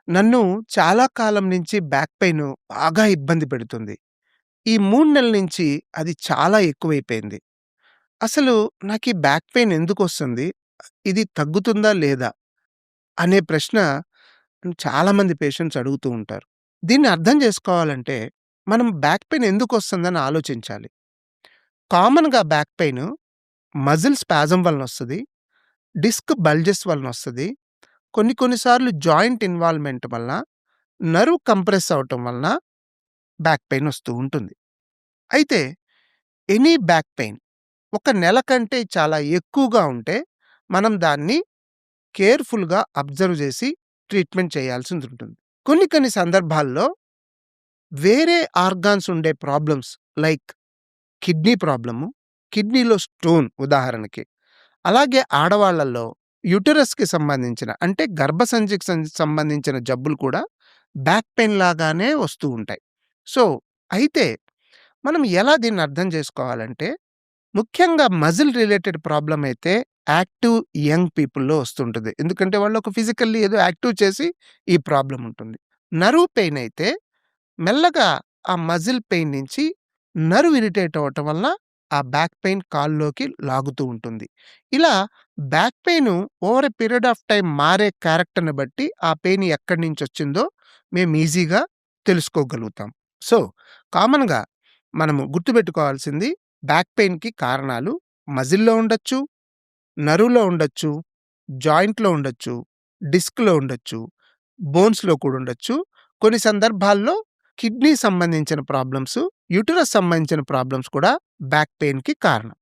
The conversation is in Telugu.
నన్ను చాలా కాలం నుంచి బ్యాక్ పెయిన్ బాగా ఇబ్బంది పెడుతుంది. ఈ 3 నెలల నుంచి అది చాలా ఎక్కువైపోయింది. అసలు నాకీ బ్యాక్ పెయిన్ ఎందుకొస్తుంది? ఇది తగ్గుతుందా లేదా? అనే ప్రశ్న చాలామంది పేషెంట్స్ అడుగుతూ ఉంటారు. దీన్ని అర్థం చేసుకోవాలంటే మనం బ్యాక్ పెయిన్ ఎందుకొస్తుందని ఆలోచించాలి. కామన్‌గా బ్యాక్ పెయిన్ మజిల్ స్పాజమ్ వలనొస్తది. డిస్క్ బల్జెస్ వలనొస్తది. కొన్ని కొన్ని సార్లు జాయింట్ ఇన్వాల్వ్‌మెంట్ వలన, నర్వ్ కంప్రెస్ అవ్వటం వలన బ్యాక్ పెయిన్ వస్తూ ఉంటుంది. అయితే ఎనీ బ్యాక్ పెయిన్ ఒక నెల కంటే చాలా ఎక్కువగా ఉంటే మనం దాన్ని కేర్‌ఫుల్‌గా అబ్జర్వ్ చేసి ట్రీట్మెంట్ చేయాల్సిందుంటుంది. కొన్ని కొన్ని సందర్భాల్లో వేరే ఆర్గాన్స్ ఉండే ప్రాబ్లమ్స్ లైక్ కిడ్నీ ప్రాబ్లము, కిడ్నీలో స్టోన్ ఉదాహరణకి. అలాగే ఆడవాళ్ళలో యుటెరస్‌కి సంబంధించిన అంటే గర్భసంచికి సంబంధించిన జబ్బులు కూడా బ్యాక్ పెయిన్ లాగానే వస్తూ ఉంటాయి. సో, అయితే మనం ఎలా దీన్ని అర్థం చేసుకోవాలంటే, ముఖ్యంగా మజిల్ రిలేటెడ్ ప్రాబ్లమ్ అయితే యాక్టివ్ యంగ్ పీపుల్‌లో వస్తుంటది. ఎందుకంటే వాళ్ళు ఒక ఫిజికల్లీ ఏదో యాక్టివ్ చేసి ఈ ప్రాబ్లమ్ ఉంటుంది. నర్వ్ పెయిన్ అయితే మెల్లగా ఆ మజిల్ పెయిన్ నుంచి నర్వ్ ఇరిటేట్ అవ్వటం వలన ఆ బ్యాక్ పెయిన్ కాల్లోకి లాగుతూ ఉంటుంది. ఇలా back pain over a period of time మారే క్యారెక్టర్‌ని బట్టి ఆ పెయిన్ ఎక్కడి నుంచొచ్చిందో మేము ఈజీగా తెలుసుకోగలుగుతాం. సో, కామన్‌గా మనము గుర్తుపెట్టుకోవాల్సింది బ్యాక్ పెయిన్‌కి కారణాలు మజిల్‌లో ఉండొచ్చు, నర్వ్‌లో ఉండొచ్చు, జాయింట్‌లో ఉండొచ్చు, డిస్క్‌లో ఉండొచ్చు, బోన్స్‌లో కూడా ఉండొచ్చు. కొన్ని సందర్భాల్లో కిడ్నీ సంబంధించిన ప్రాబ్లమ్స్, యుటెరస్ సంబంధించిన ప్రాబ్లమ్స్ కూడా బ్యాక్ పెయిన్‌కి కారణం.